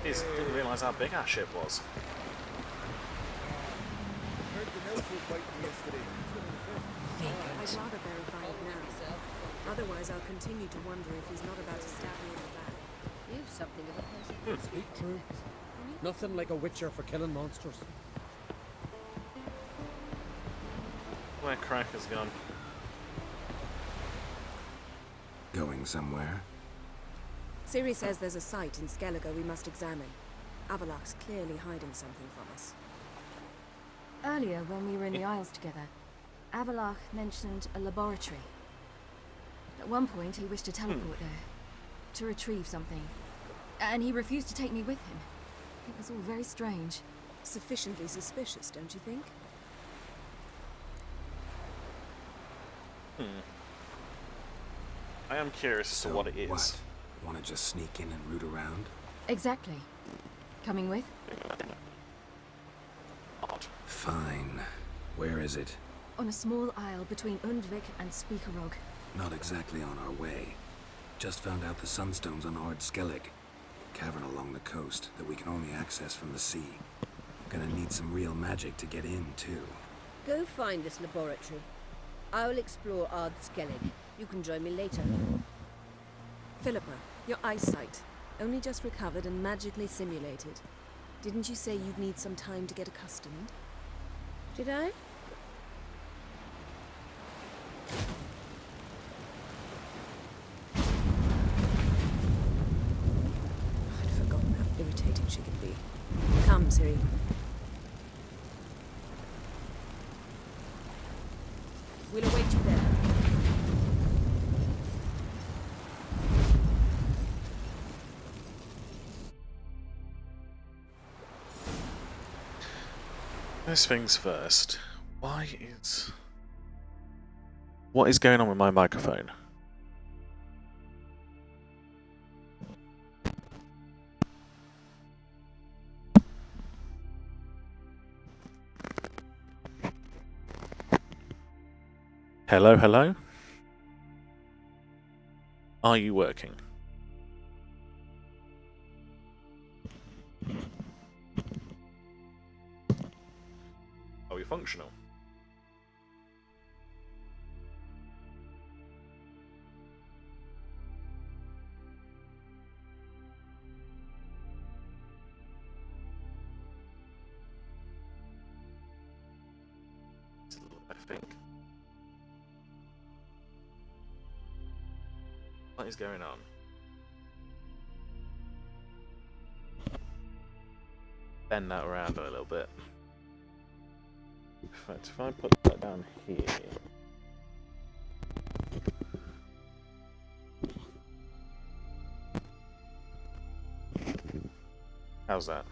Jeez, didn't realise how big our ship was. Heard the nose was biting yesterday. I'd rather verify it now. Otherwise, I'll continue to wonder if he's not about to stab me in the back. You've something of a person. Speak true. Nothing like a witcher for killing monsters. Where Cracker's gone? Going somewhere? Siri says there's a site in Skellige we must examine. Avallach's clearly hiding something from us. Earlier, when we were in the Isles together, Avallach mentioned a laboratory. At one point, he wished to teleport there, to retrieve something. And he refused to take me with him. It was all very strange. Sufficiently suspicious, don't you think? I am curious as to what it is. What? Want to just sneak in and root around? Exactly. Coming with? Odd. Fine. Where is it? On a small isle between Undvik and Speakerog. Not exactly on our way. Just found out the sunstones on Ard Skellig. Cavern along the coast that we can only access from the sea. Gonna need some real magic to get in, too. Go find this laboratory. I'll explore Ard Skellig. You can join me later. Philippa, your eyesight. Only just recovered and magically simulated. Didn't you say you'd need some time to get accustomed? Did I? I'd forgotten how irritating she could be. Come, Siri. We'll await you there. First things first. What is going on with my microphone? Hello, hello? Are you working? Are we functional? I think. What is going on? Bend that around a little bit. In fact, if I put that down here... How's that?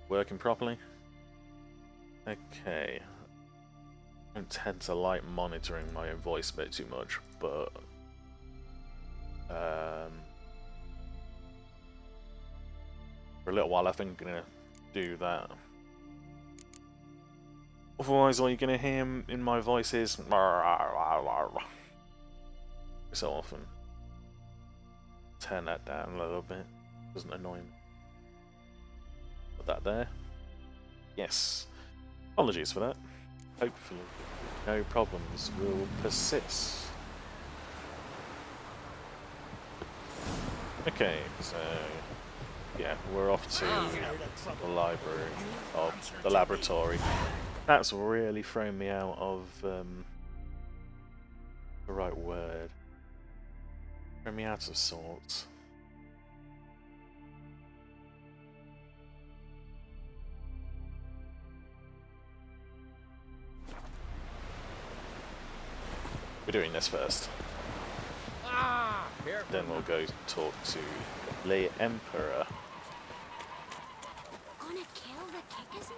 Working properly? Okay. I don't tend to like monitoring my own voice a bit too much, but... for a little while I think I'm gonna do that. Otherwise, all you're going to hear in my voice is so often. Turn that down a little bit. Doesn't annoy me. Put that there. Yes. Apologies for that. Hopefully, no problems will persist. Okay, so yeah, we're off to the library, or the laboratory. That's really thrown me out of the right word. Thrown me out of sorts. We're doing this first. Then we'll go talk to the Emperor. Gonna kill the Kickers.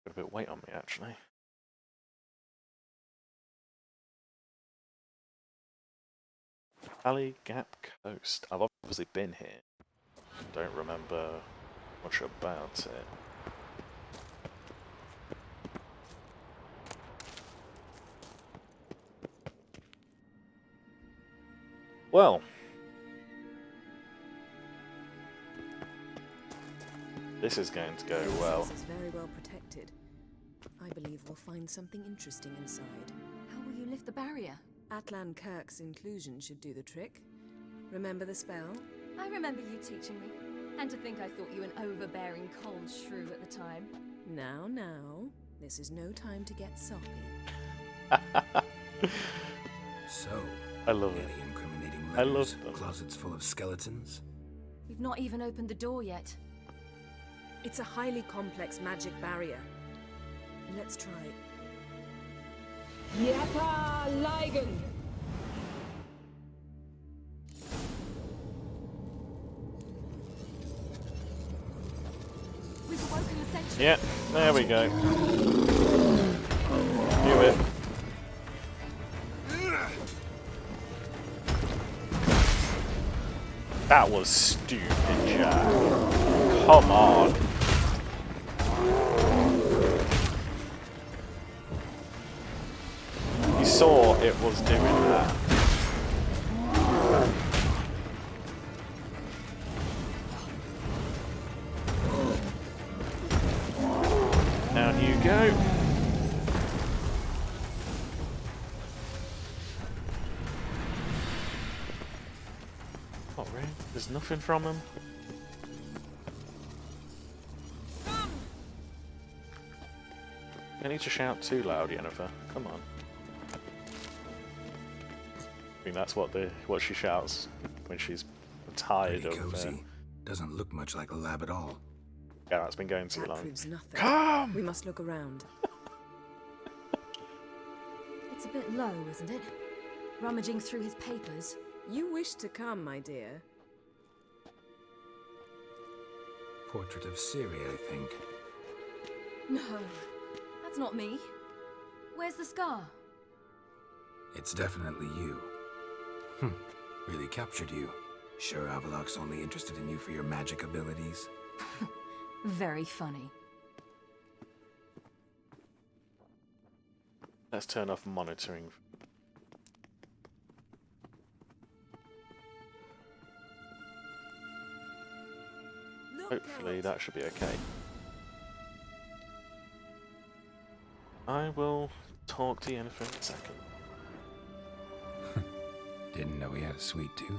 Got a bit of weight on me, actually. Valley Gap Coast. I've obviously been here. Don't remember much about it. Well, This is going to go The well. entrance is very well protected. I believe we'll find something interesting inside. How will you lift the barrier? Atlan Kirk's inclusion should do the trick. Remember the spell? I remember you teaching me. And to think I thought you an overbearing cold shrew at the time. Now, now. This is no time to get soppy. So, I love it. any incriminating I letters, love them. closets full of skeletons? We've not even opened the door yet. It's a highly complex magic barrier. Let's try. Yata Ligen! We've awoken the sentry. Yeah, there we go. Do it. That was stupid, Jack. Come on. You saw it was doing that. Down you go. Oh, really? There's nothing from him? You don't need to shout too loud, Yennefer. Come on. I think that's what she shouts when she's tired Pretty of. cozy. Doesn't look much like a lab at all. Yeah, that's been going too That long. proves nothing. Come! We must look around. It's a bit low, isn't it? Rummaging through his papers. You wish to come, my dear. Portrait of Ciri, I think. No, that's not me. Where's the scar? It's definitely you. Really captured you. Sure Avallach's only interested in you for your magic abilities? Very funny. Let's turn off monitoring. Hopefully that should be okay. I will talk to Yennefer in a second. Didn't know he had a sweet tooth.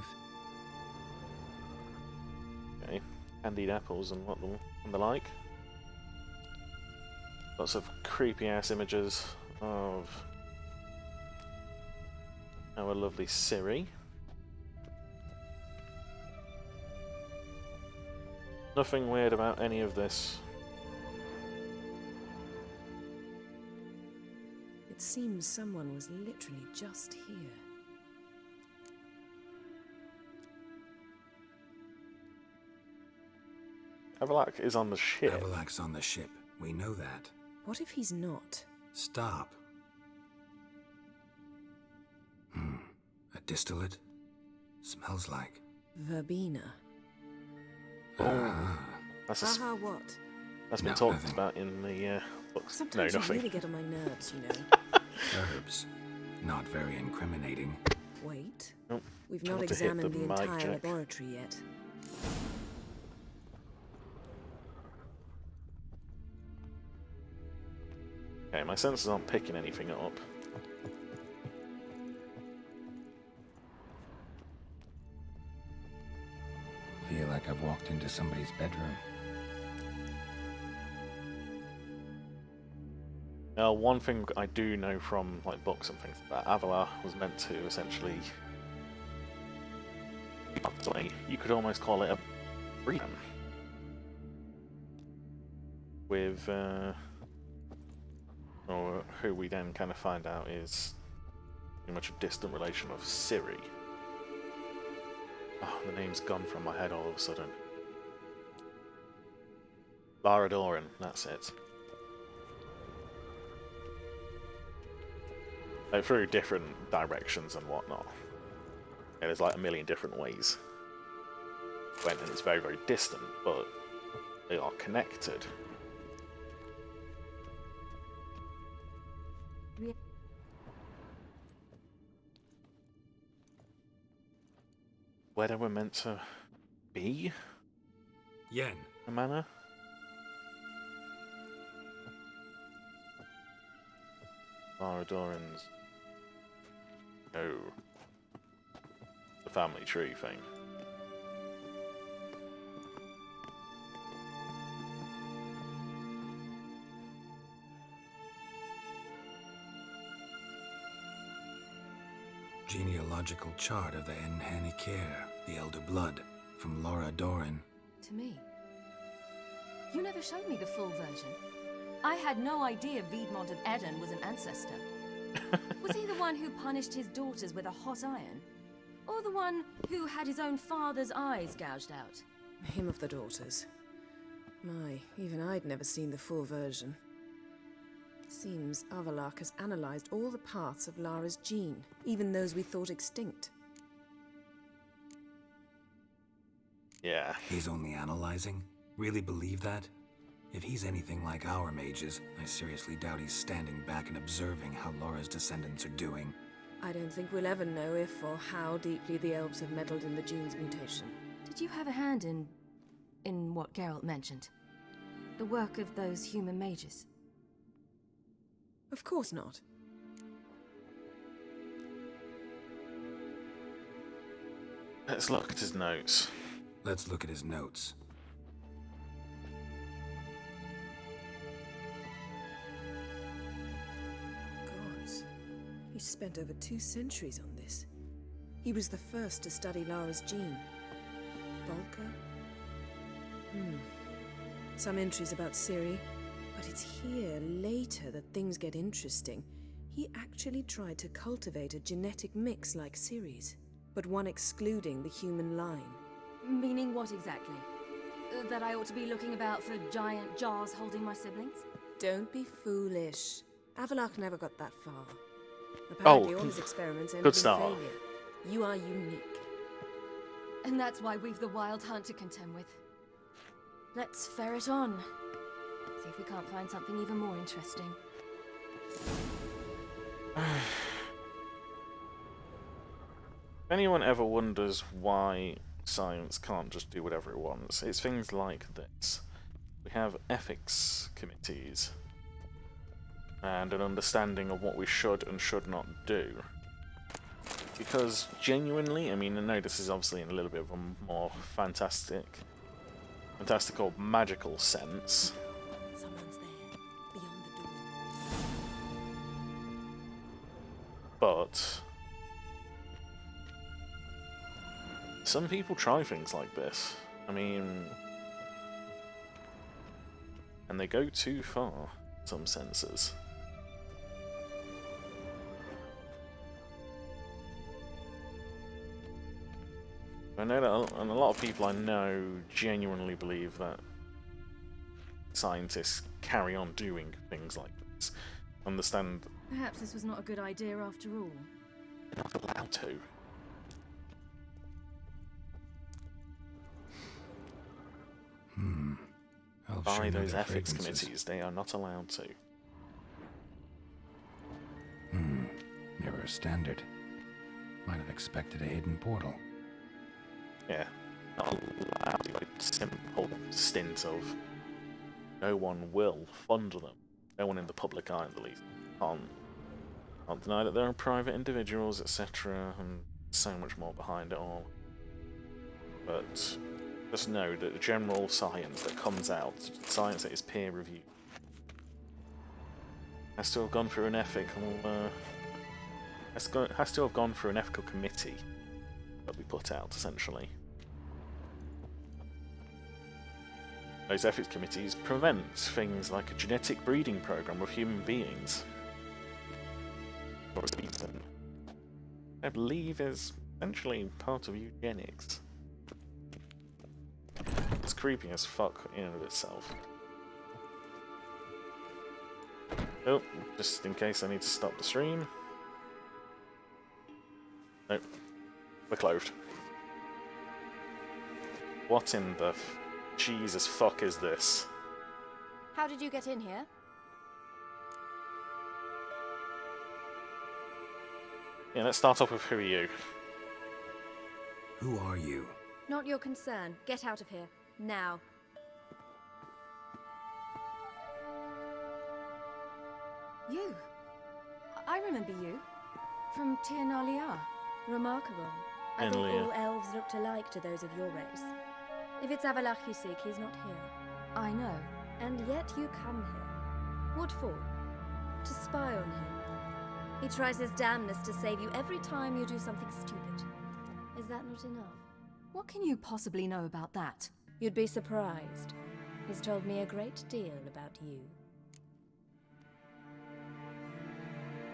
Okay, candied apples and and the like. Lots of creepy ass images of our lovely Ciri. Nothing weird about any of this. It seems someone was literally just here. Avallach is on the ship. Avallach's on the ship. We know that. What if he's not? Stop. A distillate? Smells like. Verbena. That's, Aha, what? that's been No, talked nothing. about in the books. Sometimes no, you nothing. really get on my nerves, you know. Herbs. Not very incriminating. Wait. Nope. We've Try not not to hit the examined the mic, entire Jack. laboratory yet. Okay, my sensors aren't picking anything up. Feel like I've walked into somebody's bedroom. Now, one thing I do know from like books and things like that, Avallach was meant to essentially, you could almost call it a freedom with, or who we then kind of find out is pretty much a distant relation of Ciri. Oh, the name's gone from my head all of a sudden. Lara Doran, that's it. Like, through different directions and whatnot. Yeah, there's like a million different ways. When it's very, very distant, but they are connected. Where they were meant to be? Yen, A manor? Laradorans. No. The family tree thing. Genealogical chart of the Enhanikir, the Elder Blood, from Laura Doran. To me. You never showed me the full version. I had no idea Viedmont of Eden was an ancestor. Was he the one who punished his daughters with a hot iron? Or the one who had his own father's eyes gouged out? Him of the daughters. My, even I'd never seen the full version. Seems Avallach has analyzed all the parts of Lara's gene, even those we thought extinct. Yeah. He's only analyzing? Really believe that? If he's anything like our mages, I seriously doubt he's standing back and observing how Laura's descendants are doing. I don't think we'll ever know if or how deeply the elves have meddled in the gene's mutation. Did you have a hand in what Geralt mentioned? The work of those human mages? Of course not. Let's look at his notes. Let's look at his notes. Gods. He spent over 2 centuries on this. He was the first to study Lara's gene. Volker? Some entries about Ciri, but it's here, later, that things get interesting. He actually tried to cultivate a genetic mix like Ciri's, but one excluding the human line. Meaning what exactly? That I ought to be looking about for giant jars holding my siblings? Don't be foolish. Avallach never got that far. Apparently all his experiments ended in start. failure. You are unique. And that's why we've the Wild Hunt to contend with. Let's ferret on. See if we can't find something even more interesting. If anyone ever wonders why science can't just do whatever it wants, it's things like this. We have ethics committees and an understanding of what we should and should not do. Because genuinely, I mean, I know this is obviously in a little bit of a more fantastical, magical sense. Someone's there, beyond the door. But some people try things like this. I mean, and they go too far in some senses. I know that, and a lot of people I know genuinely believe that scientists carry on doing things like this. Understand Perhaps this was not a good idea after all. they're not allowed to. Elves By sure know those their ethics fragrances. committees, they are not allowed to. Never a standard. Might have expected a hidden portal. Yeah, not allowed to. A simple stint of no one will fund them. No one in the public eye, at least. Can't deny that there are private individuals, etc., and so much more behind it all. But just know that the general science that comes out, science that is peer reviewed, has to have gone through an ethical, has to have gone through an ethical committee that we put out, essentially. Those ethics committees prevent things like a genetic breeding program with human beings. For a reason. I believe is essentially part of eugenics. It's creepy as fuck in and of itself. Oh, just in case I need to stop the stream. Nope. We're closed. What in the Jesus fuck is this? How did you get in here? Yeah, let's start off with who are you? Who are you? Not your concern. Get out of here. Now. You. remember you. From Tir Nalia. Remarkable. I And thought Leah. all elves looked alike to those of your race. If it's Avallach you seek, he's not here. I know. And yet you come here. What for? To spy on him. He tries his damnedest to save you every time you do something stupid. Is that not enough? What can you possibly know about that? You'd be surprised. He's told me a great deal about you.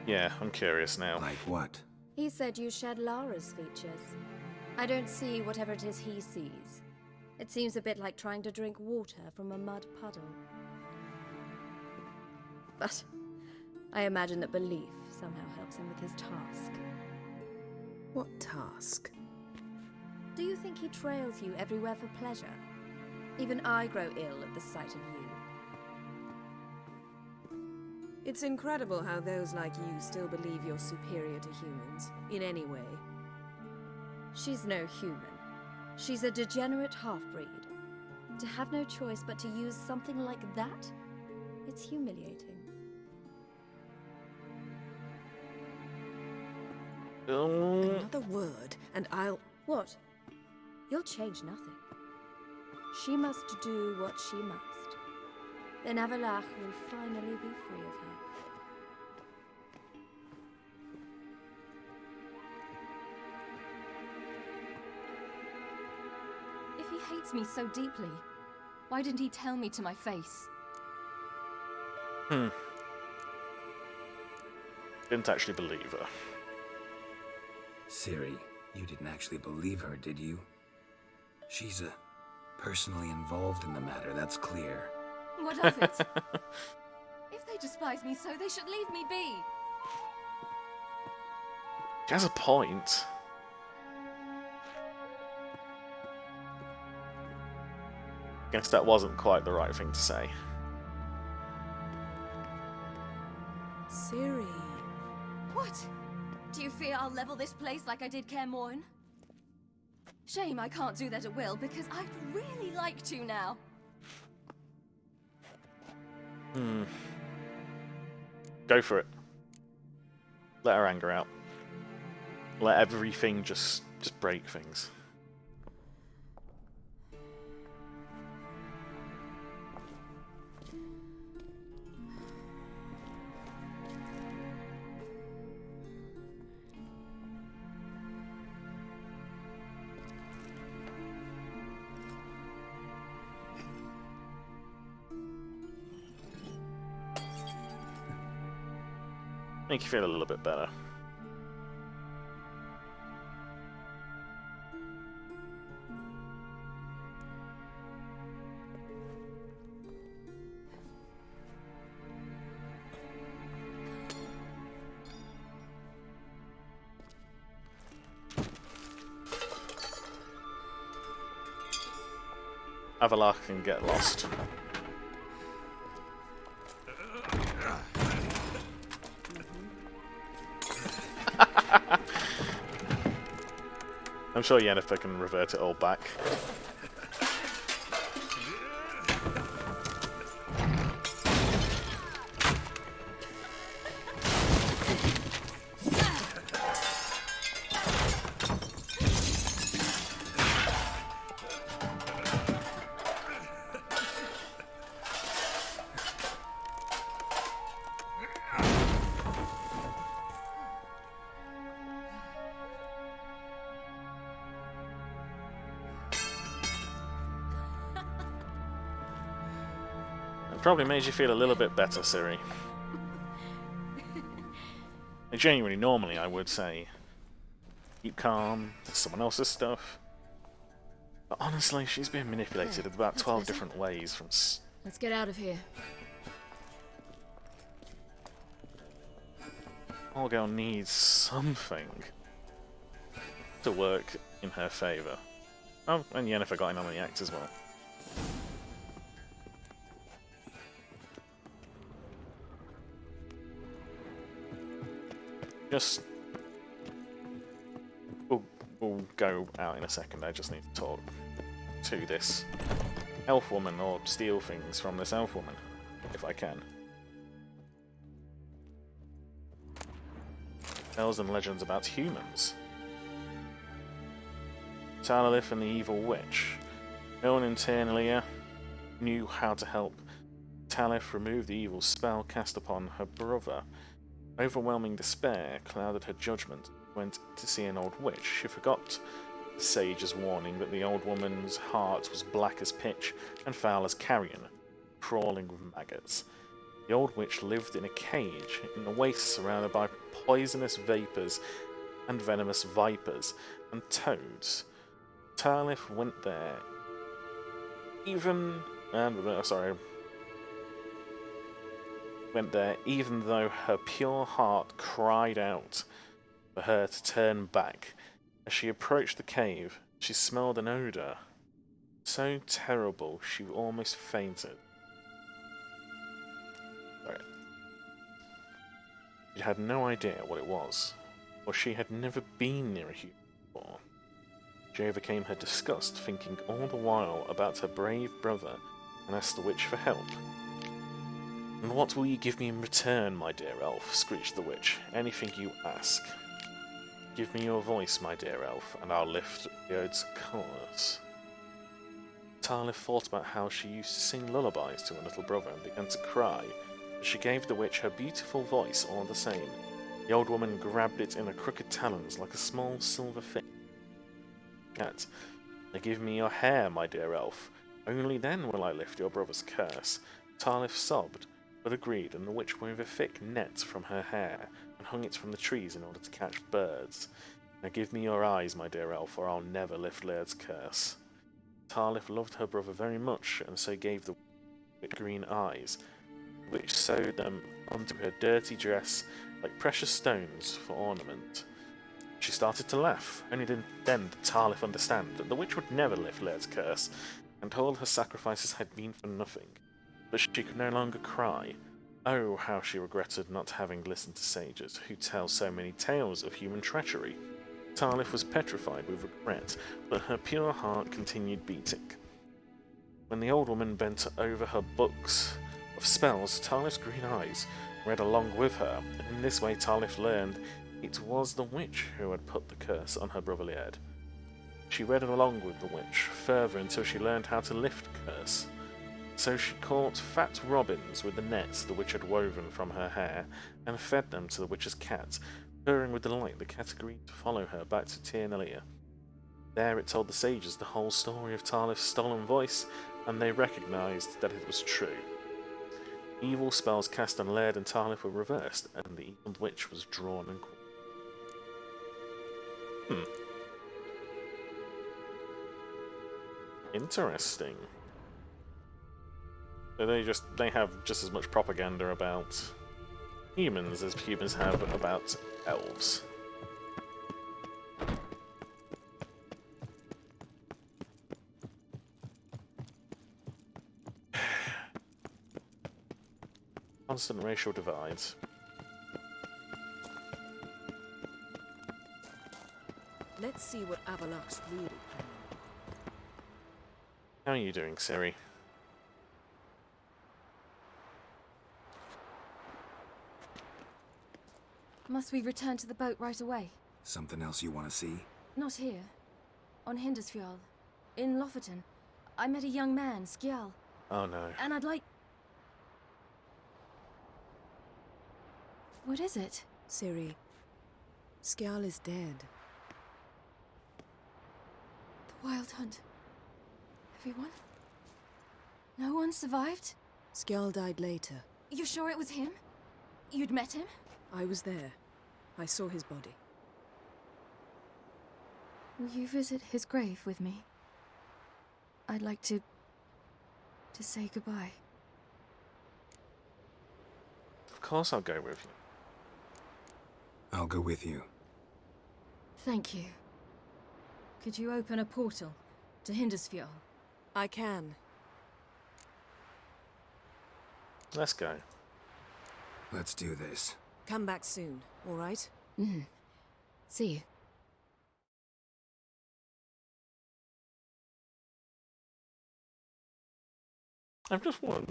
Yeah, I'm curious now. Like what? He said you shared Lara's features. I don't see whatever it is he sees. It seems a bit like trying to drink water from a mud puddle. But I imagine that belief somehow helps him with his task. What task? Do you think he trails you everywhere for pleasure? Even I grow ill at the sight of you. It's incredible how those like you still believe you're superior to humans, in any way. She's no human. She's a degenerate half-breed. To have no choice but to use something like that? It's humiliating. Another word, and I'll... What? You'll change nothing. She must do what she must. Then Avallach will finally be free of her. If he hates me so deeply, why didn't he tell me to my face? Didn't actually believe her. Ciri, you didn't actually believe her, did you? She's personally involved in the matter, that's clear. What of it? If they despise me so, they should leave me be. She has a point. Guess that wasn't quite the right thing to say. Ciri... What? Do you fear I'll level this place like I did Kaer Morhen? Shame I can't do that at will, because I'd really like to now. Go for it. Let her anger out. Let everything just break things. Make you feel a little bit better. Avallach can get lost. I'm sure Yennefer can revert it all back. Probably made you feel a little bit better, Ciri. Genuinely, normally I would say keep calm, it's someone else's stuff. But honestly, she's being manipulated in about 12 different ways from... Let's get out of here. Our girl needs something to work in her favour. Oh, and Yennefer got in on the act as well. Just... We'll go out in a second, I just need to talk to this elf woman, or steal things from this elf woman, if I can. tales and legends about humans. Talalith and the Evil Witch. No one in Ternalia knew how to help Talith remove the evil spell cast upon her brother. Overwhelming despair clouded her judgment. Went to see an old witch. She forgot the sage's warning that the old woman's heart was black as pitch and foul as carrion, crawling with maggots. The old witch lived in a cage in the waste surrounded by poisonous vapors and venomous vipers and toads. Talith went there even though her pure heart cried out for her to turn back. As she approached the cave, she smelled an odor so terrible she almost fainted. Sorry. She had no idea what it was, for she had never been near a human before. She overcame her disgust, thinking all the while about her brave brother, and asked the witch for help. "And what will you give me in return, my dear elf?" screeched the witch. "Anything you ask. Give me your voice, my dear elf, and I'll lift the Ode's cause." Talith thought about how she used to sing lullabies to her little brother and began to cry, but she gave the witch her beautiful voice all the same. The old woman grabbed it in her crooked talons like a small silver fish. "Cat, now give me your hair, my dear elf. Only then will I lift your brother's curse." Talith sobbed, but agreed, and the witch wove a thick net from her hair and hung it from the trees in order to catch birds. "Now give me your eyes, my dear elf, or I'll never lift Laird's curse." Talith loved her brother very much, and so gave the witch green eyes, which sewed them onto her dirty dress like precious stones for ornament. She started to laugh. Only then did Talith understand that the witch would never lift Laird's curse, and all her sacrifices had been for nothing. But she could no longer cry. Oh, how she regretted not having listened to sages who tell so many tales of human treachery. Talith was petrified with regret, but her pure heart continued beating. When the old woman bent over her books of spells, Talith's green eyes read along with her, and in this way Talith learned it was the witch who had put the curse on her brother Laird. She read along with the witch further until she learned how to lift the curse. So she caught fat robins with the nets the witch had woven from her hair and fed them to the witch's cat. Purring with delight, the cat agreed to follow her back to Tirnalia. There it told the sages the whole story of Talith's stolen voice, and they recognized that it was true. Evil spells cast on Laird and Talith were reversed, and the evil witch was drawn and quartered. Interesting. So they have just as much propaganda about humans as humans have about elves. Constant racial divides. Let's see what Avallach's really planning. How are you doing, Siri? Must we return to the boat right away? Something else you want to see? Not here. On Hindersfjall. In Lofoten. I met a young man, Skjal. Oh no. And I'd like... What is it? Ciri, Skjal is dead. The Wild Hunt. Everyone? No one survived? Skjal died later. You sure it was him? You'd met him? I was there. I saw his body. Will you visit his grave with me? I'd like to say goodbye. Of course I'll go with you. I'll go with you. Thank you. Could you open a portal to Hindersfjall? I can. Let's go. Let's do this. Come back soon, all right? See you. I've just won.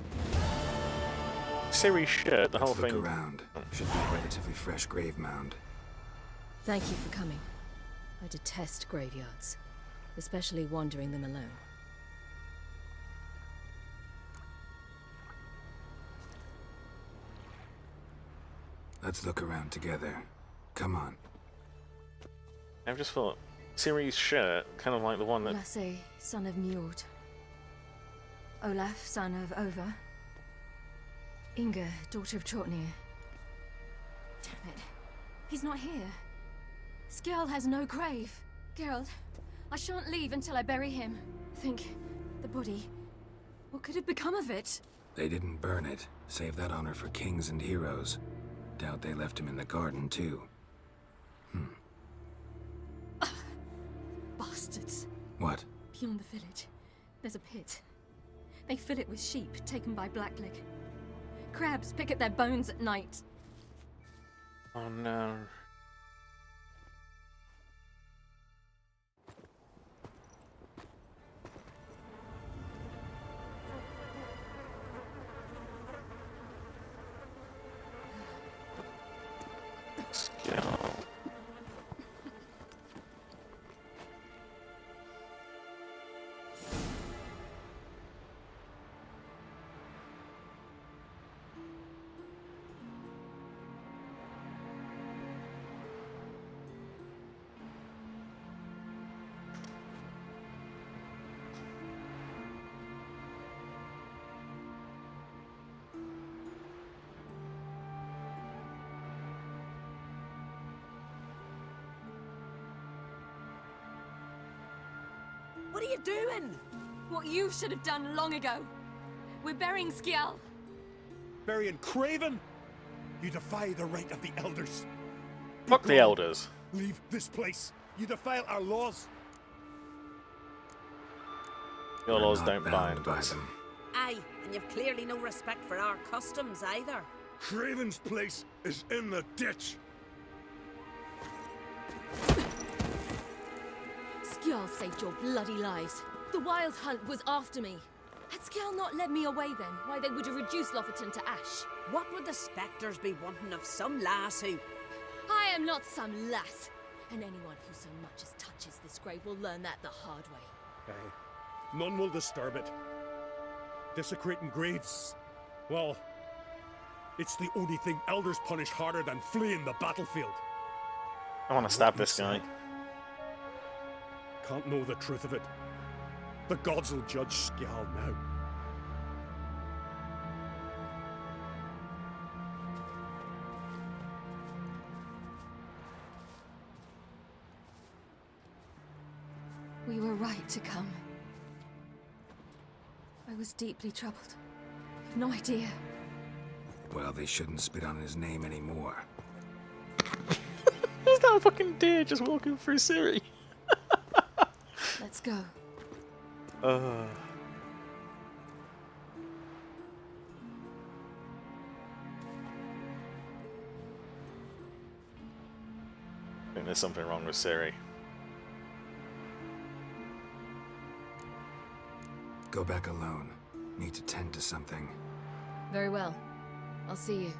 Ciri's shirt, the whole Let's look thing. around. Should be a relatively fresh grave mound. Thank you for coming. I detest graveyards, especially wandering them alone. Let's look around together. Come on. I've just thought, Ciri's shirt, kind of like the one that... Lasse, son of Njord. Olaf, son of Over. Inga, daughter of Trotnir. Damn it. He's not here. Skjall has no grave. Geralt, I shan't leave until I bury him. Think, the body. What could have become of it? They didn't burn it. Save that honor for kings and heroes. Doubt they left him in the garden, too. Bastards. What? Beyond the village, there's a pit. They fill it with sheep taken by Blackleg. Crabs pick at their bones at night. Oh no. Skjall. What are you doing? What you should have done long ago. We're burying Skjall. Burying Craven? You defy the right of the elders. Fuck the elders. Leave this place. You defile our laws. Your We're laws not don't bound bind by us. them. Aye, and you've clearly no respect for our customs either. Craven's place is in the ditch. Skjall saved your bloody lives. The Wild Hunt was after me. Had Skjall not led me away then, why they would have reduced Lofoten to ash. What would the spectres be wanting of some lass who... I am not some lass. And anyone who so much as touches this grave will learn that the hard way. Aye. None will disturb it. Desecrating graves. Well, it's the only thing elders punish harder than fleeing the battlefield. I want to stab this guy. Can't know the truth of it. The gods will judge Skjall now. We were right to come. I was deeply troubled. You've no idea. Well, they shouldn't spit on his name anymore. There's that fucking deer just walking through Ciri. Let's go. I think there's something wrong with Ciri. Go back alone. Need to tend to something. Very well. I'll see you.